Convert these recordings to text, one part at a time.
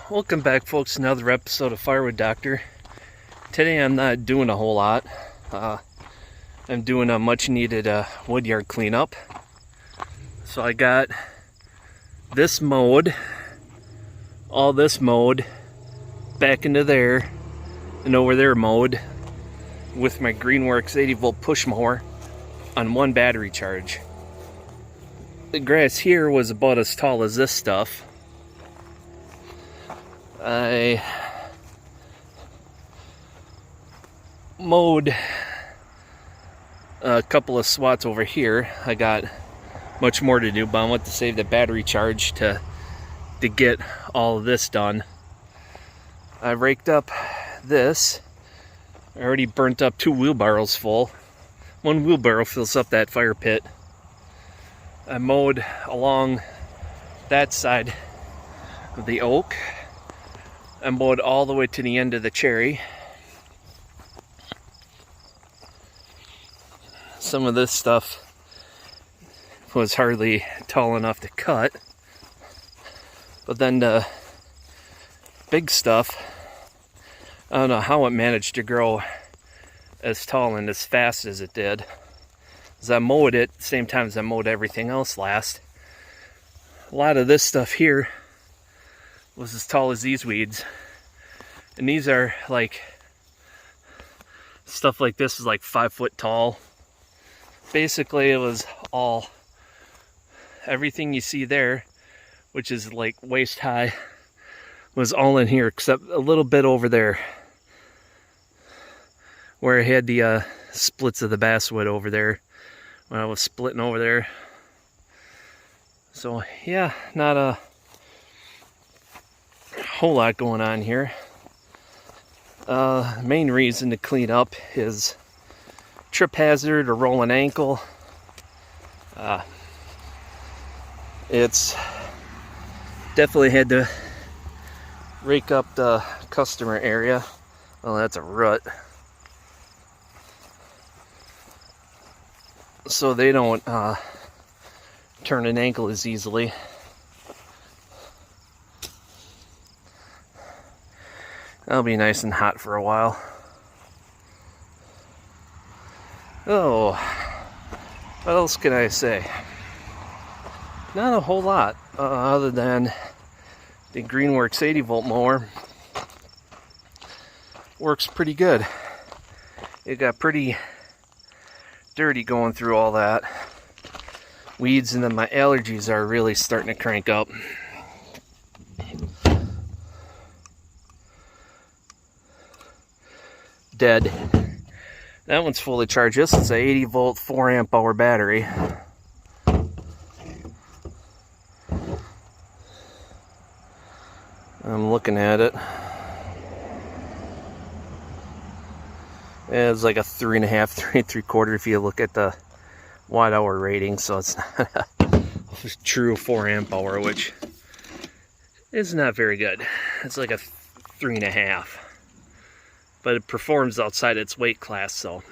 Welcome back, folks, to another episode of Firewood Doctor. Today I'm not doing a whole lot. I'm doing a much needed woodyard cleanup. So I got this mowed, all this mowed, back into there, and over there mowed with my Greenworks 80-volt push mower on one battery charge. The grass here was about as tall as this stuff. I mowed a couple of swats over here. I got much more to do, but I want to save the battery charge to get all of this done. I raked up this. I already burnt up 2 wheelbarrows full. 1 wheelbarrow fills up that fire pit. I mowed along that side of the oak. I mowed all the way to the end of the cherry. Some of this stuff was hardly tall enough to cut. But then the big stuff, I don't know how it managed to grow as tall and as fast as it did. As I mowed it, the same time as I mowed everything else last. A lot of this stuff here was as tall as these weeds. And these are like, stuff like this is like 5 foot tall. Basically it was all, everything you see there, which is like waist high, was all in here except a little bit over there where I had the splits of the basswood over there when I was splitting over there. So yeah, not a whole lot going on here. Main reason to clean up is trip hazard or rolling ankle. It's definitely had to rake up the customer area. Well, that's a rut. So they don't turn an ankle as easily. That'll be nice and hot for a while. Oh, what else can I say? Not a whole lot, other than the Greenworks 80-volt mower works pretty good. It got pretty dirty going through all that. Weeds, and then my allergies are really starting to crank up. Dead. That one's fully charged. This is a 80-volt 4-amp-hour battery. I'm looking at it. It's like a 3.5, 3 3/4 if you look at the watt-hour rating, so it's not a true 4-amp-hour, which is not very good. It's like a 3.5. But it performs outside its weight class, so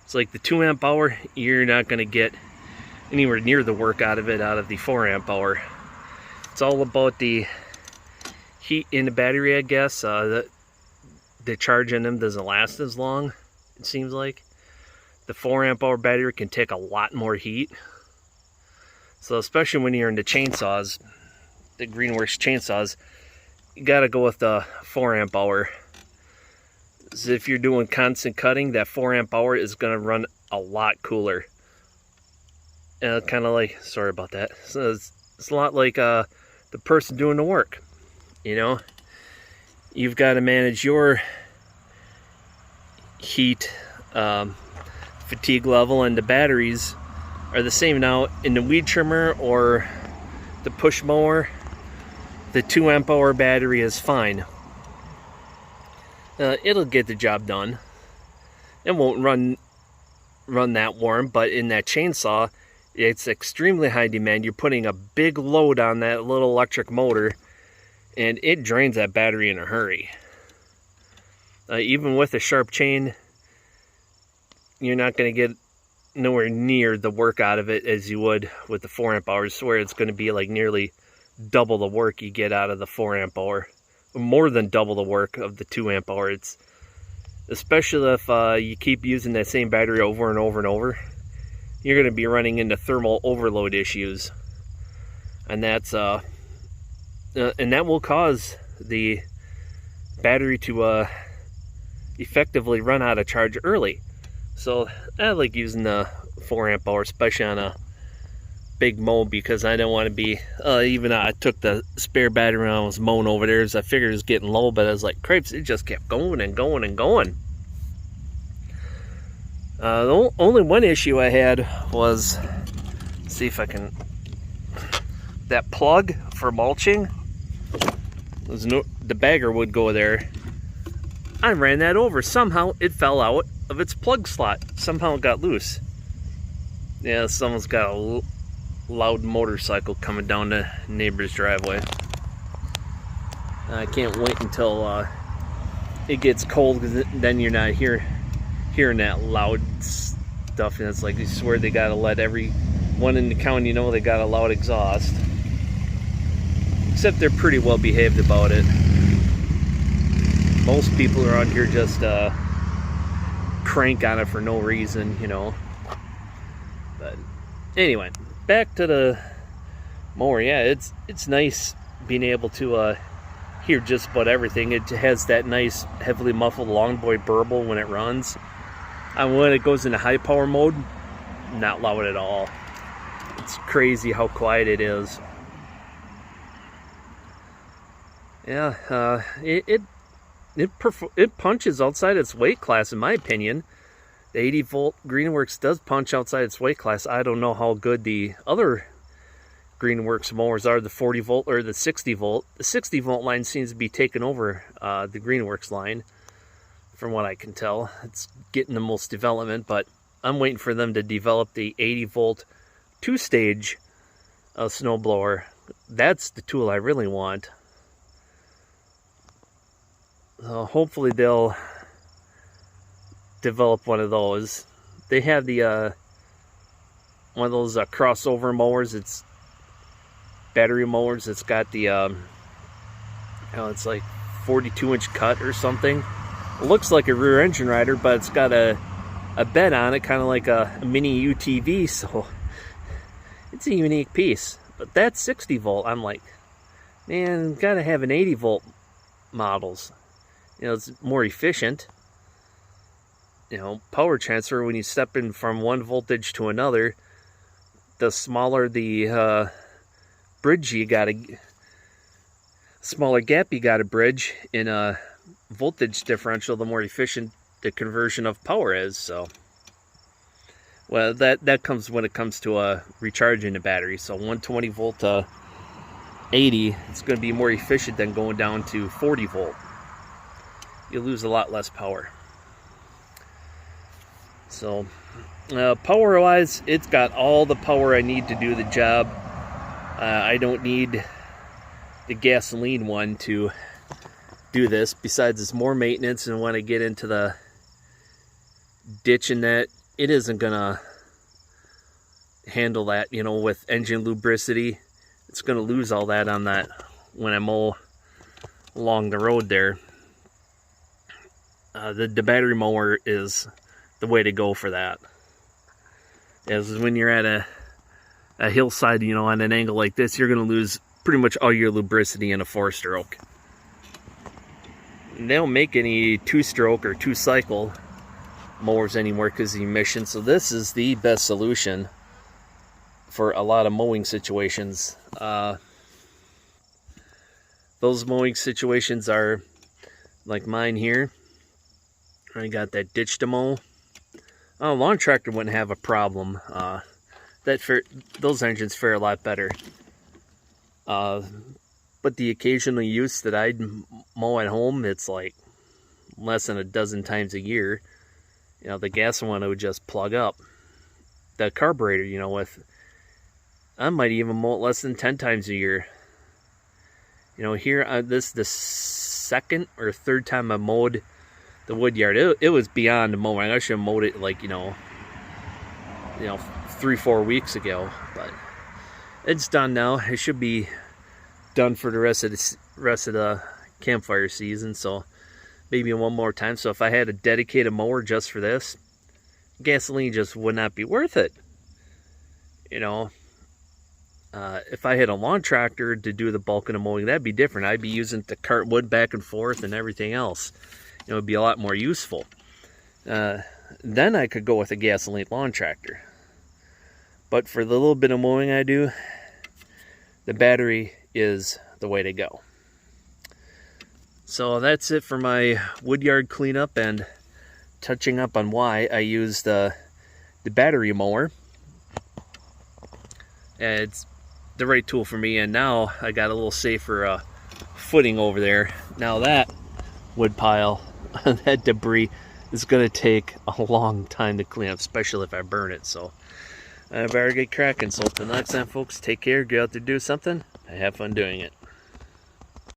it's like the 2-amp-hour, you're not going to get anywhere near the work out of it out of the 4-amp-hour. It's all about the heat in the battery, I guess. The charge in them doesn't last as long, it seems like. The 4-amp-hour battery can take a lot more heat. So especially when you're into chainsaws, the Greenworks chainsaws, you got to go with the 4-amp-hour. If you're doing constant cutting, that 4-amp-hour is going to run a lot cooler. Kind of like, sorry about that. So it's a lot like the person doing the work. You know, you've got to manage your heat, fatigue level, and the batteries are the same. Now, in the weed trimmer or the push mower, the 2-amp-hour battery is fine. It'll get the job done. It won't run that warm, but in that chainsaw, it's extremely high demand. You're putting a big load on that little electric motor, and it drains that battery in a hurry. Even with a sharp chain, you're not going to get nowhere near the work out of it as you would with the 4 amp hours, where it's going to be like nearly double the work you get out of the 4 amp hour more than double the work of the 2 amp hour. It's especially if you keep using that same battery over and over and over, you're going to be running into thermal overload issues, and that's and that will cause the battery to effectively run out of charge early. So I like using the 4 amp hour, especially on a big mow, because I don't want to be even I took the spare battery when I was mowing over there, as I figured it was getting low, but I was like, crepes, it just kept going and going and going. The only one issue I had was, see if I can, that plug for mulching, the bagger would go there. I ran that over. Somehow it fell out of its plug slot. Somehow it got loose. Yeah, someone's got a loud motorcycle coming down the neighbor's driveway. I can't wait until it gets cold, because then you're not hearing that loud stuff, and it's like you swear they gotta let everyone in the county, you know, they got a loud exhaust. Except they're pretty well behaved about it. Most people around here just crank on it for no reason, you know. But anyway, back to the mower. Yeah, it's nice being able to hear just about everything. It has that nice heavily muffled long boy burble when it runs. And when it goes into high power mode, not loud at all. It's crazy how quiet it is. Yeah, it punches outside its weight class, in my opinion. The 80 volt Greenworks does punch outside its weight class. I don't know how good the other Greenworks mowers are, the 40 volt or the 60 volt. The 60 volt line seems to be taking over the Greenworks line, from what I can tell. It's getting the most development, but I'm waiting for them to develop the 80 volt 2-stage snowblower. That's the tool I really want. Hopefully they'll develop one of those. They have the one of those crossover mowers. It's battery mowers. It's got the it's like 42-inch cut or something. It looks like a rear engine rider, but it's got a bed on it, kind of like a mini UTV. So it's a unique piece. But that's 60 volt. I'm like, man, gotta have an 80 volt models. You know, it's more efficient. You know, power transfer, when you step in from one voltage to another, the smaller the bridge you gotta, smaller gap you gotta bridge in a voltage differential, the more efficient the conversion of power is. So, well, that comes when it comes to recharging the battery. So 120 volt to 80, it's going to be more efficient than going down to 40 volt. You lose a lot less power. So power wise, it's got all the power I need to do the job. I don't need the gasoline one to do this. Besides, it's more maintenance, and when I get into the ditch and that, it isn't gonna handle that, you know, with engine lubricity. It's gonna lose all that on that when I mow along the road there. The battery mower is the way to go for that. As when you're at a hillside, you know, on an angle like this, you're going to lose pretty much all your lubricity in a 4-stroke. They don't make any 2-stroke or 2-cycle mowers anymore because of the emissions, so this is the best solution for a lot of mowing situations. Those mowing situations are like mine here. I got that ditch to mow. A lawn tractor wouldn't have a problem. Those engines fare a lot better. But the occasional use that I'd mow at home, it's like less than a dozen times a year. You know, the gas one I would just plug up. The carburetor, you know, I might even mow it less than 10 times a year. You know, here, this is the second or third time I mowed the woodyard. It was beyond mowing. I should have mowed it like, you know, 3-4 weeks ago, but it's done now. It should be done for the rest of the campfire season, so maybe one more time. So if I had a dedicated mower just for this, gasoline just would not be worth it. You know, if I had a lawn tractor to do the bulk of the mowing, that'd be different. I'd be using to cart wood back and forth and everything else. It would be a lot more useful. Then I could go with a gasoline lawn tractor. But for the little bit of mowing I do, the battery is the way to go. So that's it for my woodyard cleanup and touching up on why I use the battery mower. And it's the right tool for me, and now I got a little safer footing over there. Now that wood pile, that debris is going to take a long time to clean up, especially if I burn it. So I better get cracking. So until next time, folks, take care, go out there, do something, and have fun doing it.